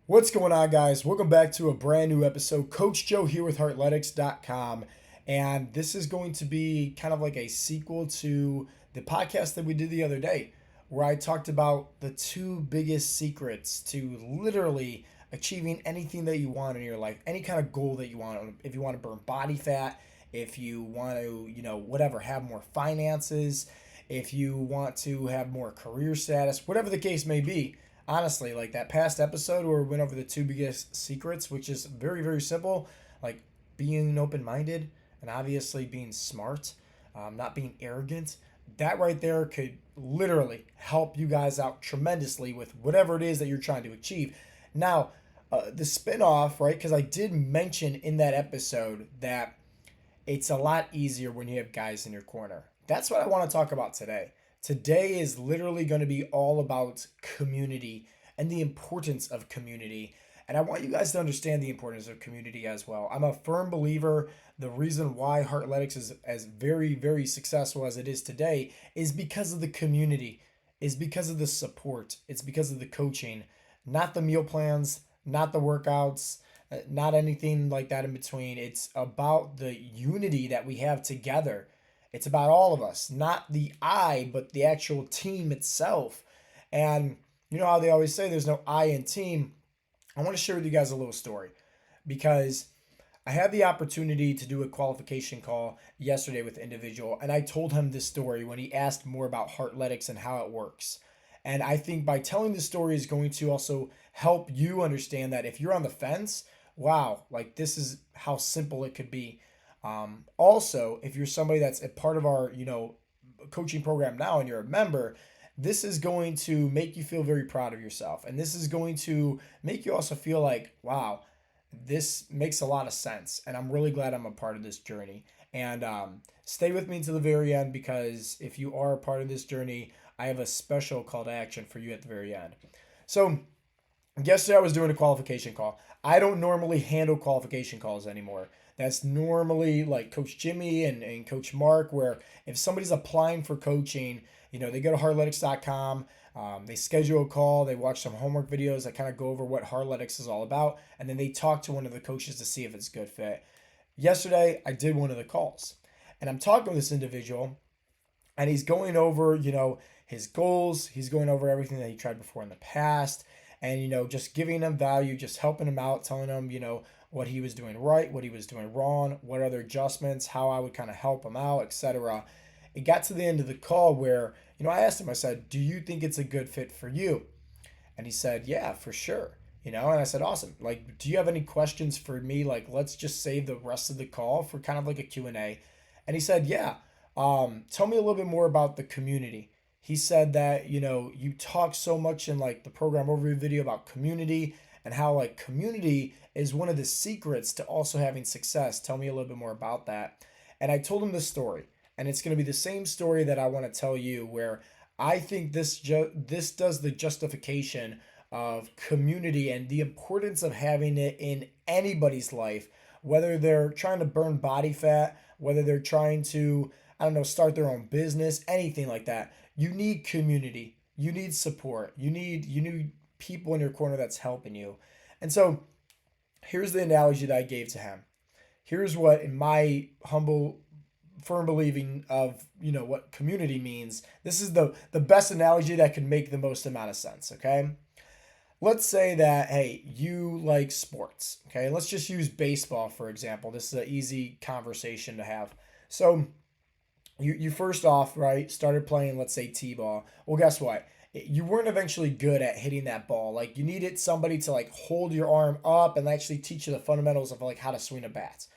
What's going on, guys? Welcome back to a brand new episode. Coach Joe here with Heartletics.com. And this is going to be kind of like a sequel to the podcast that we did the other day, where I talked about the two biggest secrets to literally achieving anything that you want in your life, any kind of goal that you want. If you want to burn body fat, if you want to, whatever, have more finances, if you want to have more career status, whatever the case may be. Honestly, like that past episode where we went over the two biggest secrets, which is very, very simple, like being open minded and obviously being smart, not being arrogant. That right there could literally help you guys out tremendously with whatever it is that you're trying to achieve. Now, the spinoff, right? Because I did mention in that episode that it's a lot easier when you have guys in your corner. That's what I want to talk about today. Today is literally going to be all about community and the importance of community. And I want you guys to understand the importance of community as well. I'm a firm believer the reason why Heartletics is as very, very successful as it is today is because of the community, is because of the support, it's because of the coaching, not the meal plans, not the workouts, not anything like that in between. It's about the unity that we have together. It's about all of us, not the I, but the actual team itself. And you know how they always say there's no I in team. I want to share with you guys a little story because I had the opportunity to do a qualification call yesterday with an individual, and I told him this story when he asked more about Heartletics and how it works. And I think by telling this story is going to also help you understand that if you're on the fence, wow, like this is how simple it could be. Also, if you're somebody that's a part of our, coaching program now and you're a member, this is going to make you feel very proud of yourself. And this is going to make you also feel like, wow, this makes a lot of sense. And I'm really glad I'm a part of this journey. And stay with me to the very end because if you are a part of this journey, I have a special call to action for you at the very end. So, yesterday I was doing a qualification call. I don't normally handle qualification calls anymore. That's normally like Coach Jimmy and Coach Mark, where if somebody's applying for coaching, they go to heartletics.com, they schedule a call, they watch some homework videos that kind of go over what Heartletics is all about, and then they talk to one of the coaches to see if it's a good fit. Yesterday, I did one of the calls, and I'm talking to this individual, and he's going over, his goals. He's going over everything that he tried before in the past, and just giving him value, just helping him out, telling him, what he was doing right, what he was doing wrong, what other adjustments, how I would kind of help him out, etc. It got to the end of the call where, I asked him, I said, "Do you think it's a good fit for you?" And he said, "Yeah, for sure." And I said, "Awesome. Like, do you have any questions for me? Like, let's just save the rest of the call for kind of like a Q and A." And he said, "Yeah. Tell me a little bit more about the community." He said that, you talk so much in like the program overview video about community and how like community is one of the secrets to also having success. Tell me a little bit more about that. And I told him this story, and it's going to be the same story that I want to tell you where I think this does the justification of community and the importance of having it in anybody's life, whether they're trying to burn body fat, whether they're trying to, I don't know, start their own business, anything like that. You need community. You need support. You need people in your corner that's helping you. And so here's the analogy that I gave to him. Here's what, in my humble, firm believing of, what community means. This is the best analogy that can make the most amount of sense, okay? Let's say that, hey, you like sports, okay? Let's just use baseball, for example. This is an easy conversation to have. So you first off, right, started playing, let's say, T-ball. Well, guess what? You weren't eventually good at hitting that ball. Like, you needed somebody to, like, hold your arm up and actually teach you the fundamentals of, like, how to swing a bat.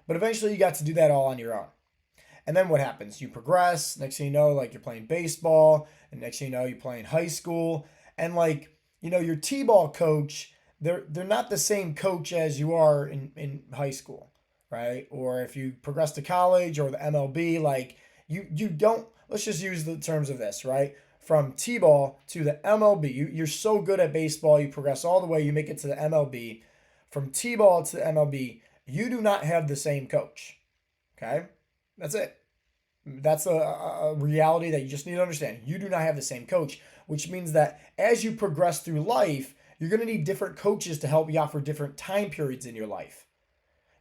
But eventually you got to do that all on your own. And then what happens? You progress. Next thing you know, like, you're playing baseball. And next thing you know, you're playing high school. And, like, your T-ball coach, they're not the same coach as you are in high school, right? Or if you progress to college or the MLB, like, you don't, let's just use the terms of this, right? From T-ball to the MLB, you're so good at baseball, you progress all the way, you make it to the MLB. From T-ball to the MLB, you do not have the same coach, okay? That's it. That's a reality that you just need to understand. You do not have the same coach, which means that as you progress through life, you're going to need different coaches to help you out for different time periods in your life.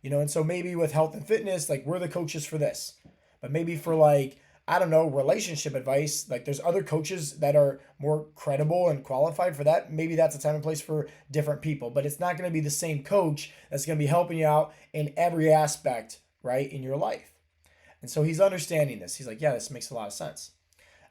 And so maybe with health and fitness, like we're the coaches for this. But maybe for like, I don't know, relationship advice, like there's other coaches that are more credible and qualified for that. Maybe that's a time and place for different people, but it's not going to be the same coach that's going to be helping you out in every aspect, right, in your life. And so he's understanding this. He's like, yeah, this makes a lot of sense.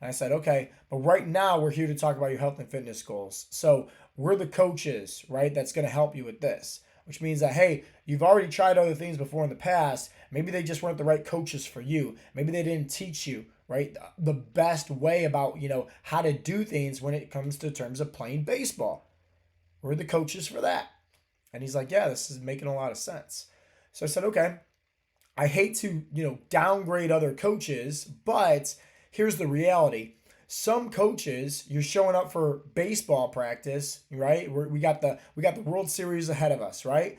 And I said, okay, but right now we're here to talk about your health and fitness goals. So we're the coaches, right, that's going to help you with this, which means that, hey, you've already tried other things before in the past. Maybe they just weren't the right coaches for you. Maybe they didn't teach you, right, the best way about, how to do things when it comes to terms of playing baseball. We're the coaches for that. And he's like, yeah, this is making a lot of sense. So I said, okay, I hate to, downgrade other coaches, but here's the reality. Some coaches, you're showing up for baseball practice, right? We got the World Series ahead of us, right?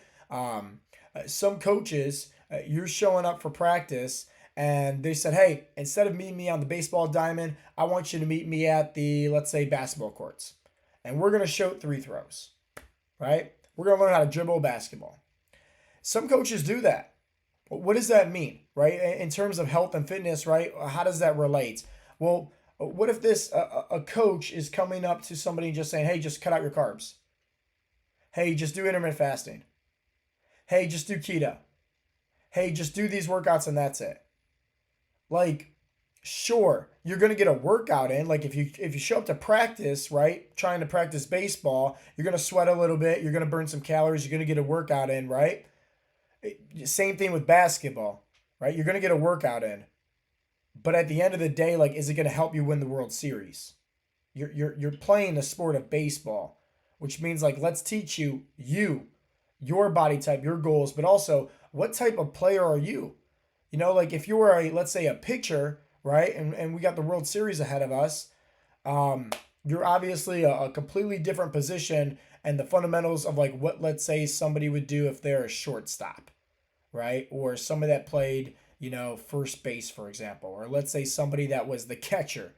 Some coaches, you're showing up for practice, and they said, hey, instead of meeting me on the baseball diamond, I want you to meet me at the, let's say, basketball courts, and we're gonna shoot 3 throws, right? We're gonna learn how to dribble basketball. Some coaches do that. What does that mean, right? In terms of health and fitness, right? How does that relate? Well, what if this a coach is coming up to somebody and just saying, hey, just cut out your carbs. Hey, just do intermittent fasting. Hey, just do keto. Hey, just do these workouts and that's it. Like, sure, you're gonna get a workout in. Like if you show up to practice, right, trying to practice baseball, you're gonna sweat a little bit, you're gonna burn some calories, you're gonna get a workout in, right? Same thing with basketball, right? You're gonna get a workout in. But at the end of the day, like, is it going to help you win the World Series? You're playing the sport of baseball, which means like let's teach you your body type, your goals, but also what type of player are you? Like if you were let's say a pitcher, right? And we got the World Series ahead of us. You're obviously a completely different position and the fundamentals of like what let's say somebody would do if they're a shortstop, right? Or somebody that played first base, for example, or let's say somebody that was the catcher,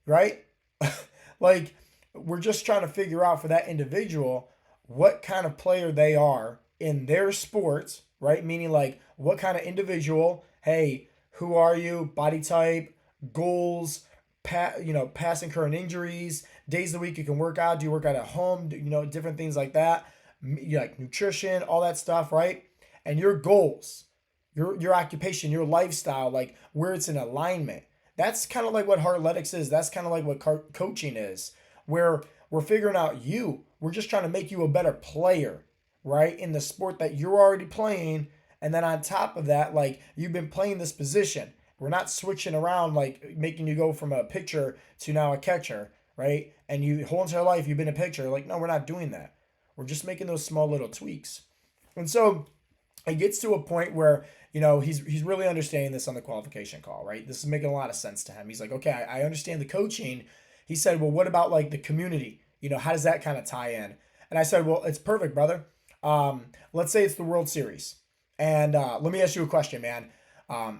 right? Like, we're just trying to figure out for that individual what kind of player they are in their sports, right? Meaning, like, what kind of individual, hey, who are you, body type, goals, passing current injuries, days of the week you can work out, do you work out at home, different things like that, like nutrition, all that stuff, right? And your goals. Your occupation, your lifestyle, like where it's in alignment. That's kind of like what Heartletics is. That's kind of like what coaching is, where we're figuring out you. We're just trying to make you a better player, right? In the sport that you're already playing. And then on top of that, like you've been playing this position. We're not switching around, like making you go from a pitcher to now a catcher, right? And you whole entire life you've been a pitcher. Like, no, we're not doing that. We're just making those small little tweaks. And so it gets to a point where he's really understanding this on the qualification call, right? This is making a lot of sense to him. He's like, okay, I understand the coaching. He said, well, what about like the community? How does that kind of tie in? And I said, well, it's perfect, brother. Let's say it's the World Series, and let me ask you a question, man.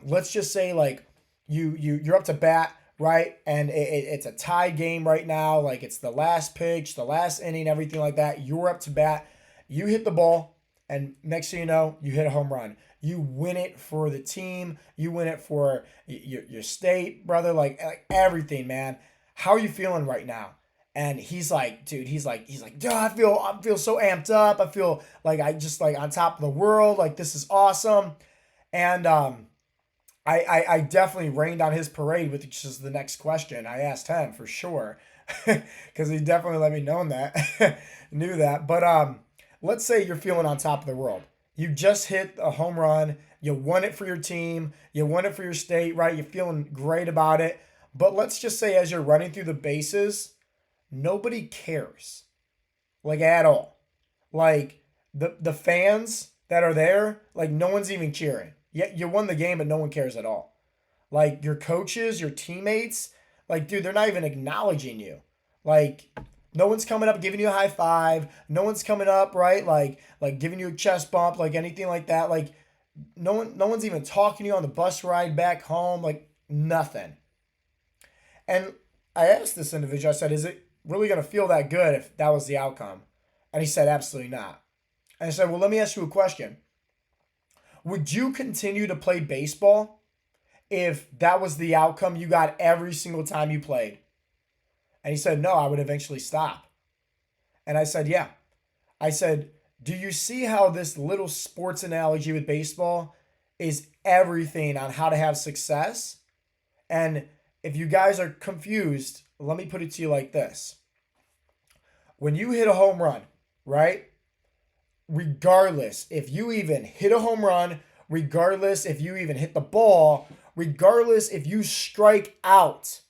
Let's just say like you're up to bat, right? And it's a tie game right now. Like it's the last pitch, the last inning, everything like that. You're up to bat. You hit the ball. And next thing you know, you hit a home run. You win it for the team. You win it for your state, brother. Like everything, man. How are you feeling right now? And he's like, dude, he's like, dude, I feel so amped up. I feel like I just like on top of the world. Like this is awesome. And I definitely rained on his parade, which is the next question. I asked him for sure because he definitely let me know that, knew that. But let's say you're feeling on top of the world. You just hit a home run. You won it for your team. You won it for your state, right? You're feeling great about it. But let's just say as you're running through the bases, nobody cares, like at all. Like the fans that are there, like no one's even cheering. Yet you won the game, but no one cares at all. Like your coaches, your teammates, like dude, they're not even acknowledging you. Like no one's coming up giving you a high five. No one's coming up, right? Like giving you a chest bump, like anything like that. Like no one's even talking to you on the bus ride back home, like nothing. And I asked this individual, I said, is it really going to feel that good if that was the outcome? And he said, absolutely not. And I said, well, let me ask you a question. Would you continue to play baseball if that was the outcome you got every single time you played? And he said, no, I would eventually stop. And I said, yeah. I said, do you see how this little sports analogy with baseball is everything on how to have success? And if you guys are confused, let me put it to you like this. When you hit a home run, right? Regardless if you even hit a home run, regardless if you even hit the ball, regardless if you strike out,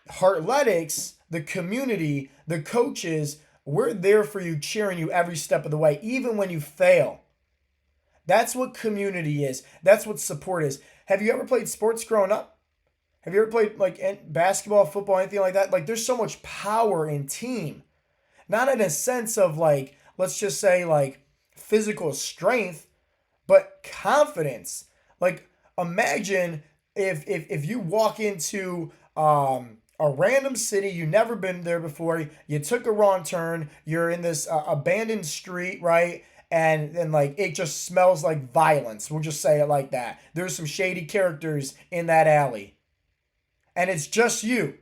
Heartletics, the community, the coaches, we're there for you, cheering you every step of the way, even when you fail. That's what community is. That's what support is. Have you ever played sports growing up? Have you ever played like basketball, football, anything like that? Like there's so much power in team. Not in a sense of like, let's just say like physical strength, but confidence. Like imagine if you walk into a random city, you've never been there before, you took a wrong turn, you're in this abandoned street, right? And like it just smells like violence. We'll just say it like that. There's some shady characters in that alley. And it's just you,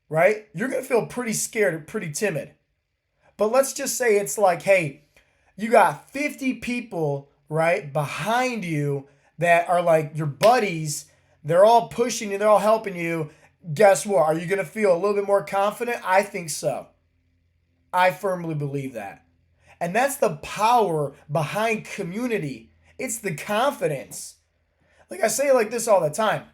right? You're going to feel pretty scared and pretty timid. But let's just say it's like, hey, you got 50 people, right, behind you that are like your buddies. They're all pushing you. They're all helping you. Guess what? Are you going to feel a little bit more confident? I think so. I firmly believe that. And that's the power behind community. It's the confidence. Like I say like this all the time.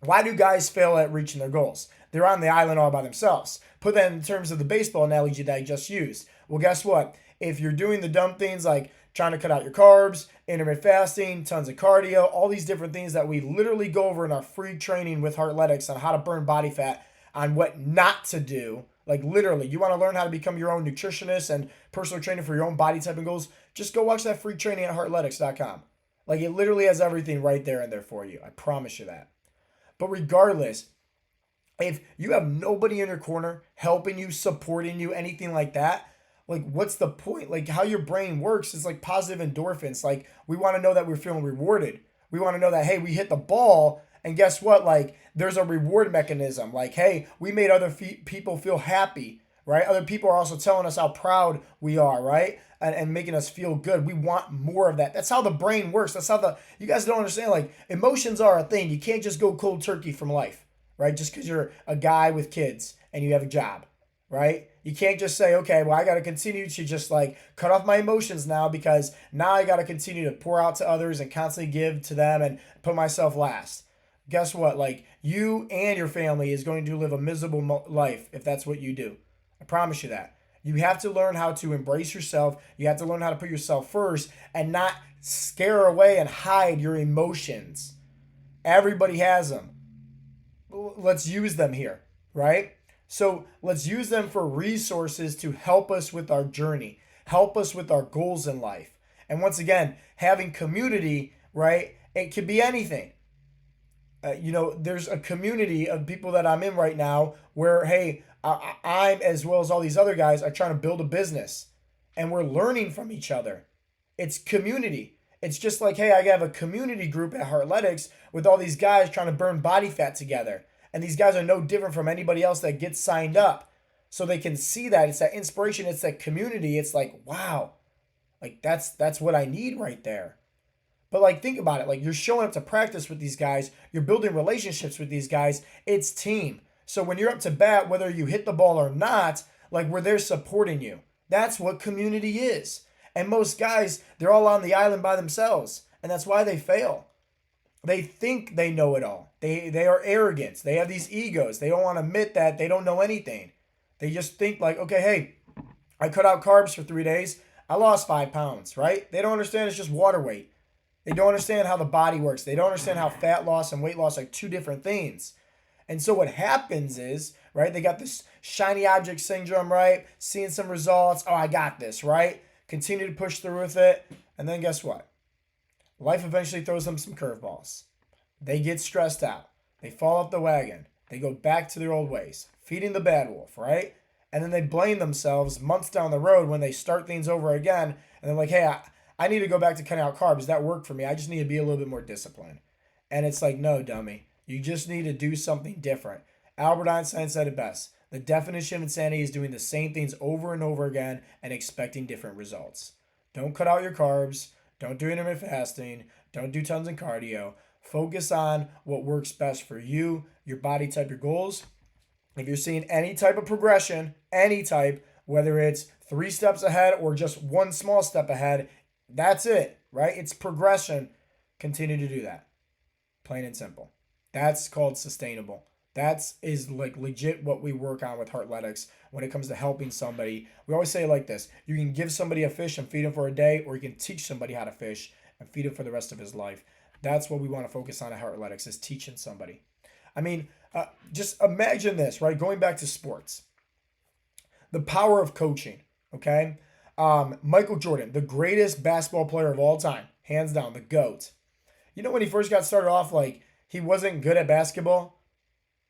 Why do guys fail at reaching their goals? They're on the island all by themselves. Put that in terms of the baseball analogy that I just used. Well, guess what? If you're doing the dumb things like trying to cut out your carbs, intermittent fasting, tons of cardio, all these different things that we literally go over in our free training with Heartletics on how to burn body fat, on what not to do. Like literally, you want to learn how to become your own nutritionist and personal trainer for your own body type and goals, just go watch that free training at heartletics.com. Like it literally has everything right there and there for you. I promise you that. But regardless, if you have nobody in your corner helping you, supporting you, anything like that, like what's the point? Like how your brain works is like positive endorphins. Like we want to know that we're feeling rewarded. We want to know that, hey, we hit the ball and guess what? Like there's a reward mechanism. Like, hey, we made other people feel happy, right? Other people are also telling us how proud we are, right? And making us feel good. We want more of that. That's how the brain works. That's how you guys don't understand. Like emotions are a thing. You can't just go cold turkey from life, right? Just because you're a guy with kids and you have a job, right? You can't just say, okay, well, I got to continue to just like cut off my emotions now because now I got to continue to pour out to others and constantly give to them and put myself last. Guess what? Like you and your family is going to live a miserable life if that's what you do. I promise you that. You have to learn how to embrace yourself. You have to learn how to put yourself first and not scare away and hide your emotions. Everybody has them. Let's use them here, right? So let's use them for resources to help us with our journey, help us with our goals in life. And once again, having community, right? It could be anything. There's a community of people that I'm in right now where, hey, I'm as well as all these other guys are trying to build a business and we're learning from each other. It's community. It's just like, hey, I have a community group at Heartletics with all these guys trying to burn body fat together. And these guys are no different from anybody else that gets signed up. So they can see that. It's that inspiration. It's that community. It's like, wow, like that's what I need right there. But like, think about it. Like you're showing up to practice with these guys. You're building relationships with these guys. It's team. So when you're up to bat, whether you hit the ball or not, like we're there supporting you. That's what community is. And most guys, they're all on the island by themselves. And that's why they fail. They think they know it all. They are arrogant. They have these egos. They don't want to admit that they don't know anything. They just think like, okay, hey, I cut out carbs for 3 days. I lost 5 pounds, right? They don't understand it's just water weight. They don't understand how the body works. They don't understand how fat loss and weight loss are two different things. And so what happens is, right, they got this shiny object syndrome, right? Seeing some results. Oh, I got this, right? Continue to push through with it. And then guess what? Life eventually throws them some curveballs. They get stressed out. They fall off the wagon. They go back to their old ways, feeding the bad wolf, right? And then they blame themselves months down the road when they start things over again. And they're like, hey, I need to go back to cutting out carbs. That worked for me. I just need to be a little bit more disciplined. And it's like, no, dummy. You just need to do something different. Albert Einstein said it best. The definition of insanity is doing the same things over and over again and expecting different results. Don't cut out your carbs. Don't do intermittent fasting. Don't do tons of cardio. Focus on what works best for you, your body type, your goals. If you're seeing any type of progression, any type, whether it's 3 steps ahead or just 1 small step ahead, that's it, right? It's progression. Continue to do that. Plain and simple. That's called sustainable. That is like legit what we work on with Heartletics when it comes to helping somebody. We always say it like this. You can give somebody a fish and feed him for a day, or you can teach somebody how to fish and feed him for the rest of his life. That's what we want to focus on at Heartletics, is teaching somebody. I mean, just imagine this, right? Going back to sports. The power of coaching, okay? Michael Jordan, the greatest basketball player of all time, hands down, the GOAT. You know, when he first got started off, like, he wasn't good at basketball,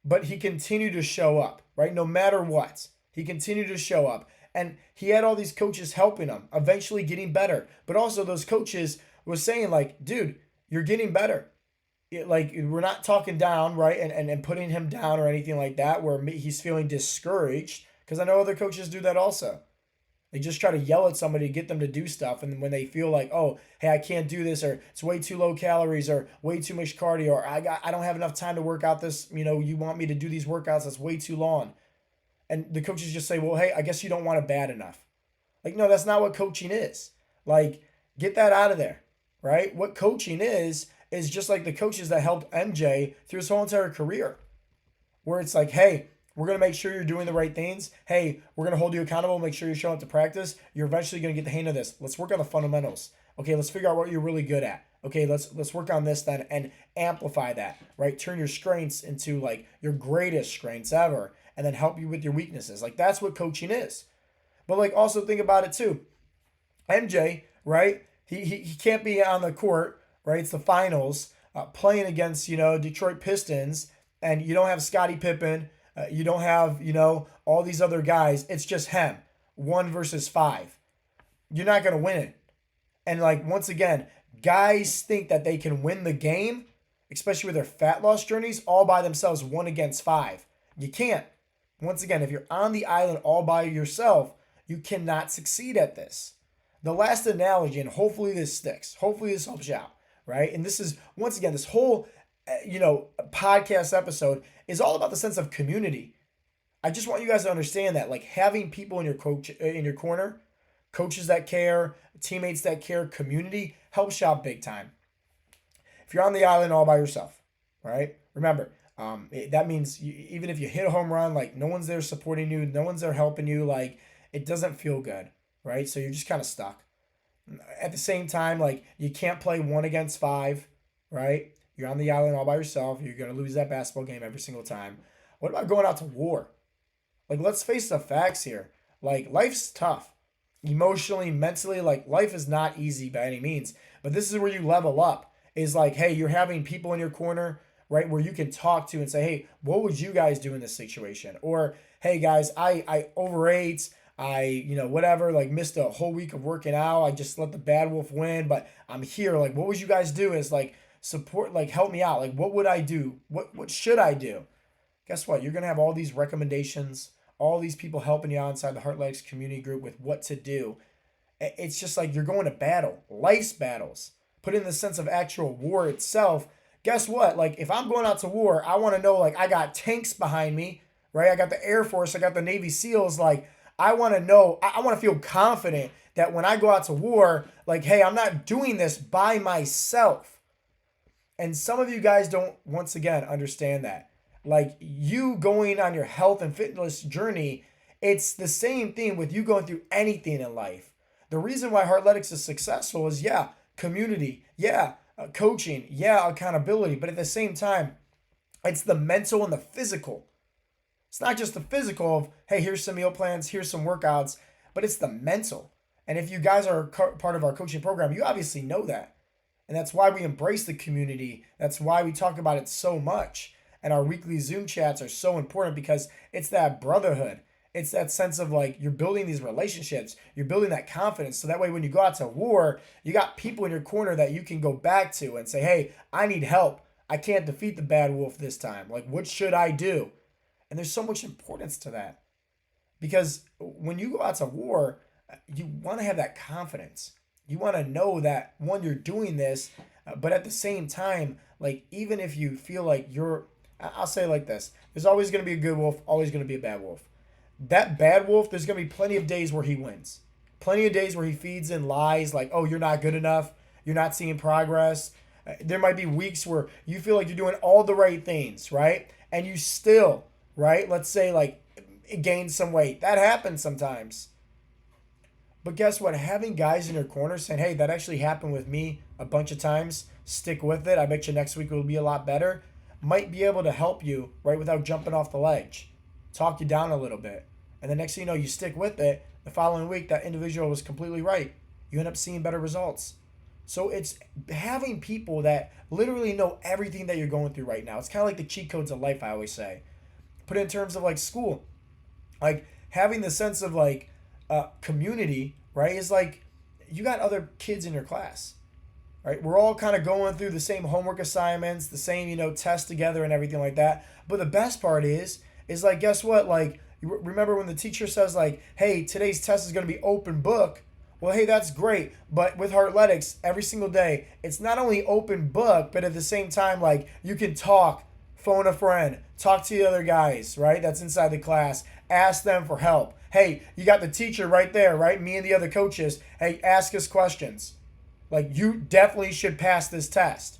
but he continued to show up, right? No matter what, he continued to show up. And he had all these coaches helping him, eventually getting better. But also those coaches was saying, like, dude, you're getting better. Like, we're not talking down, right? And putting him down or anything like that where he's feeling discouraged. Because I know other coaches do that also. They just try to yell at somebody to get them to do stuff. And when they feel like, oh, hey, I can't do this, or it's way too low calories, or way too much cardio, or I don't have enough time to work out this, you want me to do these workouts that's way too long. And the coaches just say, well, hey, I guess you don't want it bad enough. Like, no, that's not what coaching is. Like, get that out of there, right? What coaching is just like the coaches that helped MJ through his whole entire career. Where it's like, hey, we're going to make sure you're doing the right things. Hey, we're going to hold you accountable, make sure you're showing up to practice. You're eventually going to get the hang of this. Let's work on the fundamentals. Okay, let's figure out what you're really good at. Okay, let's work on this then and amplify that, right? Turn your strengths into like your greatest strengths ever and then help you with your weaknesses. Like, that's what coaching is. But like, also think about it too. MJ, right? He can't be on the court, right? It's the finals, playing against, Detroit Pistons, and you don't have Scottie Pippen. You don't have, all these other guys. It's just him. 1 versus 5. You're not going to win it. And like, once again, guys think that they can win the game, especially with their fat loss journeys, all by themselves, 1 against 5. You can't. Once again, if you're on the island all by yourself, you cannot succeed at this. The last analogy, and hopefully this sticks. Hopefully this helps you out, right? And this is, once again, this whole, podcast episode is all about the sense of community. I just want you guys to understand that, like, having people in your corner, coaches that care, teammates that care, community helps you out big time. If you're on the island all by yourself, right? Remember, that means even if you hit a home run, like, no one's there supporting you, no one's there helping you, like, it doesn't feel good, right? So you're just kind of stuck. At the same time, like, you can't play 1 against 5, right? You're on the island all by yourself. You're going to lose that basketball game every single time. What about going out to war? Like, let's face the facts here. Like, life's tough. Emotionally, mentally, like, life is not easy by any means. But this is where you level up. Is like, hey, you're having people in your corner, right, where you can talk to and say, hey, what would you guys do in this situation? Or, hey, guys, I overate. Whatever, like, missed a whole week of working out. I just let the bad wolf win, but I'm here. Like, what would you guys do? Is like, support, like, help me out. Like, what would I do? What should I do? Guess what? You're going to have all these recommendations, all these people helping you out inside the Heartletics community group with what to do. It's just like you're going to battle, life's battles. Put in the sense of actual war itself. Guess what? Like, if I'm going out to war, I want to know, like, I got tanks behind me, right? I got the Air Force, I got the Navy SEALs. Like, I want to know, I want to feel confident that when I go out to war, like, hey, I'm not doing this by myself. And some of you guys don't, once again, understand that. Like, you going on your health and fitness journey, it's the same thing with you going through anything in life. The reason why Heartletics is successful is, community, coaching, accountability. But at the same time, it's the mental and the physical. It's not just the physical of, hey, here's some meal plans, here's some workouts, but it's the mental. And if you guys are part of our coaching program, you obviously know that. And that's why we embrace the community. That's why we talk about it so much. and our weekly Zoom chats are so important because it's that brotherhood. It's that sense of like you're building these relationships, you're building that confidence. So that way, when you go out to war, you got people in your corner that you can go back to and say, hey, I need help. I can't defeat the bad wolf this time. Like, what should I do? And there's so much importance to that because when you go out to war, you want to have that confidence. You want to know that one, you're doing this, but at the same time, like even if you feel like I'll say it like this: there's always going to be a good wolf, always going to be a bad wolf. That bad wolf, there's going to be plenty of days where he wins, plenty of days where he feeds in lies like, oh, you're not good enough, you're not seeing progress. There might be weeks where you feel like you're doing all the right things, right? And you still, right? Let's say like gain some weight. That happens sometimes. But guess what? Having guys in your corner saying, hey, that actually happened with me a bunch of times. Stick with it. I bet you next week will be a lot better. Might be able to help you, right, without jumping off the ledge. Talk you down a little bit. And the next thing you know, you stick with it. The following week, that individual was completely right. You end up seeing better results. So it's having people that literally know everything that you're going through right now. It's kind of like the cheat codes of life, I always say. Put it in terms of like school. Like having the sense of like community, right, is like you got other kids in your class, right? We're all kind of going through the same homework assignments, the same, tests together and everything like that. But the best part is like, guess what? Like, you remember when the teacher says like, hey, today's test is going to be open book. Well, hey, that's great. But with Heartletics, every single day, it's not only open book, but at the same time, like you can talk, phone a friend, talk to the other guys, right? That's inside the class. Ask them for help. Hey, you got the teacher right there, right? Me and the other coaches. Hey, ask us questions. Like, you definitely should pass this test.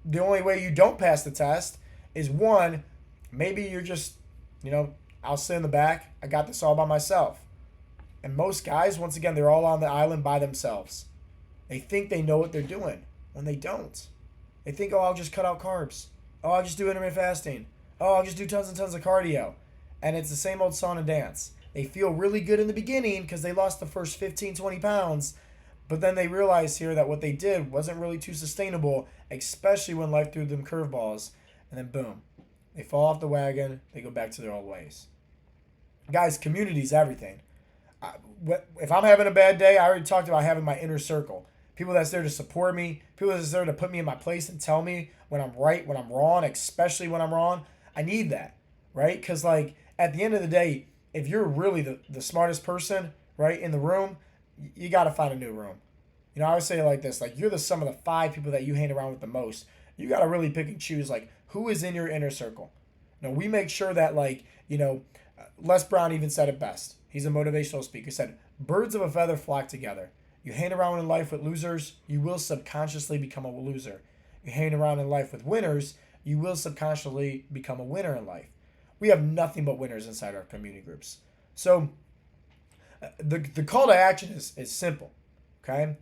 The only way you don't pass the test is one, maybe you're just, I'll sit in the back. I got this all by myself. And most guys, once again, they're all on the island by themselves. They think they know what they're doing when they don't. They think, oh, I'll just cut out carbs. Oh, I'll just do intermittent fasting. Oh, I'll just do tons and tons of cardio. And it's the same old song and dance. They feel really good in the beginning because they lost the first 15, 20 pounds. But then they realize here that what they did wasn't really too sustainable, especially when life threw them curveballs. And then boom, they fall off the wagon. They go back to their old ways. Guys, community is everything. If I'm having a bad day, I already talked about having my inner circle. People that's there to support me. People that's there to put me in my place and tell me when I'm right, when I'm wrong, especially when I'm wrong. I need that, right? Because, like, at the end of the day, if you're really the smartest person, right, in the room, you got to find a new room. I always say it like this, like, you're the sum of the 5 people that you hang around with the most. You got to really pick and choose, like, who is in your inner circle. We make sure that, like, Les Brown even said it best. He's a motivational speaker. He said, birds of a feather flock together. You hang around in life with losers, you will subconsciously become a loser. You hang around in life with winners, you will subconsciously become a winner in life. We have nothing but winners inside our community groups. So the call to action is simple, okay?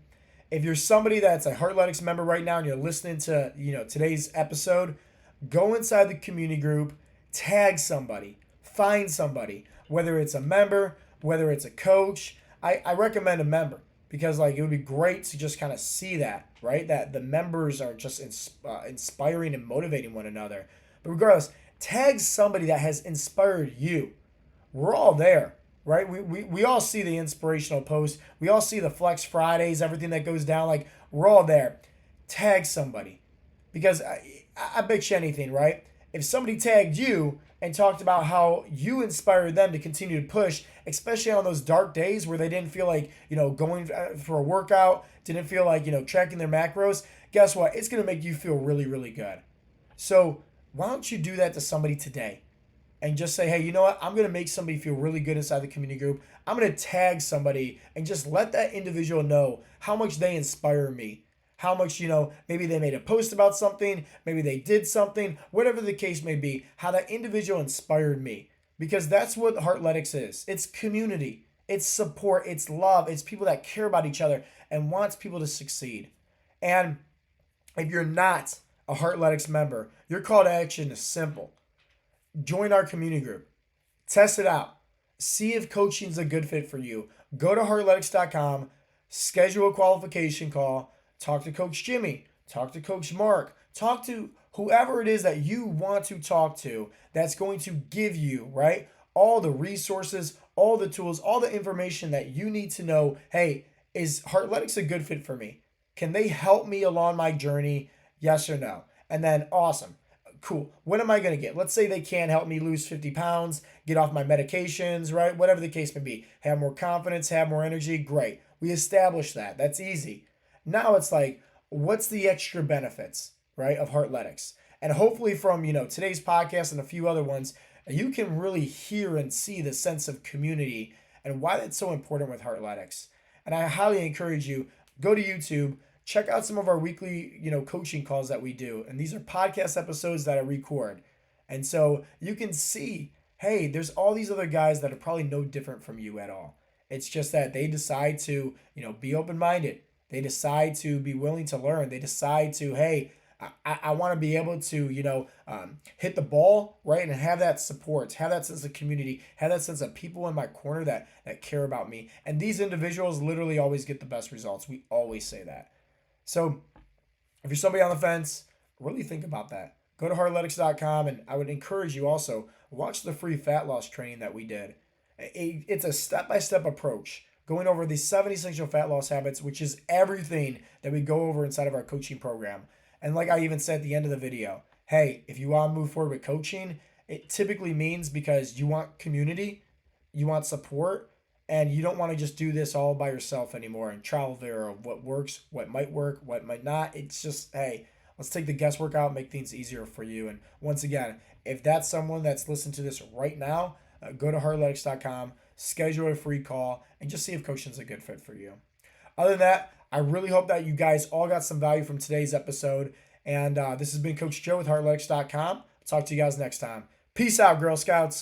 If you're somebody that's a Heartletics member right now and you're listening to today's episode, go inside the community group, tag somebody, find somebody, whether it's a member, whether it's a coach. I recommend a member because like it would be great to just kind of see that, right? That the members are just inspiring and motivating one another. But regardless, tag somebody that has inspired you. We're all there, right? We all see the inspirational posts. We all see the Flex Fridays, everything that goes down. Like, we're all there. Tag somebody. Because I bet you anything, right? If somebody tagged you and talked about how you inspired them to continue to push, especially on those dark days where they didn't feel like, going for a workout, didn't feel like, tracking their macros, guess what? It's going to make you feel really, really good. So why don't you do that to somebody today? And just say, hey, you know what? I'm going to make somebody feel really good inside the community group. I'm going to tag somebody and just let that individual know how much they inspire me. How much, maybe they made a post about something, maybe they did something, whatever the case may be, how that individual inspired me. Because that's what Heartletics is. It's community, it's support, it's love, it's people that care about each other and wants people to succeed. And if you're not a Heartletics member, your call to action is simple. Join our community group. Test it out. See if coaching is a good fit for you. Go to heartletics.com, schedule a qualification call. Talk to Coach Jimmy. Talk to Coach Mark. Talk to whoever it is that you want to talk to that's going to give you, right, all the resources, all the tools, all the information that you need to know. Hey, is Heartletics a good fit for me? Can they help me along my journey? Yes or no? And then, awesome. Cool. What am I going to get? Let's say they can help me lose 50 pounds, get off my medications, right? Whatever the case may be. Have more confidence, have more energy. Great. We established that. That's easy. Now it's like, what's the extra benefits, right, of Heartletics? And hopefully from, today's podcast and a few other ones, you can really hear and see the sense of community and why that's so important with Heartletics. And I highly encourage you, go to YouTube, check out some of our weekly, coaching calls that we do. And these are podcast episodes that I record. And so you can see, hey, there's all these other guys that are probably no different from you at all. It's just that they decide to, be open-minded. They decide to be willing to learn. They decide to, hey, I want to be able to, hit the ball, right, and have that support, have that sense of community, have that sense of people in my corner that care about me. And these individuals literally always get the best results. We always say that. So if you're somebody on the fence, really think about that. Go to heartletics.com, and I would encourage you also, watch the free fat loss training that we did. It's a step-by-step approach going over the 7 essential fat loss habits, which is everything that we go over inside of our coaching program. And like I even said at the end of the video, hey, if you want to move forward with coaching, it typically means because you want community, you want support, and you don't want to just do this all by yourself anymore and trial and error of what works, what might work, what might not. It's just, hey, let's take the guesswork out, make things easier for you. And once again, if that's someone that's listening to this right now, go to heartletics.com, schedule a free call, and just see if coaching is a good fit for you. Other than that, I really hope that you guys all got some value from today's episode. And this has been Coach Joe with Heartletics.com. Talk to you guys next time. Peace out, Girl Scouts.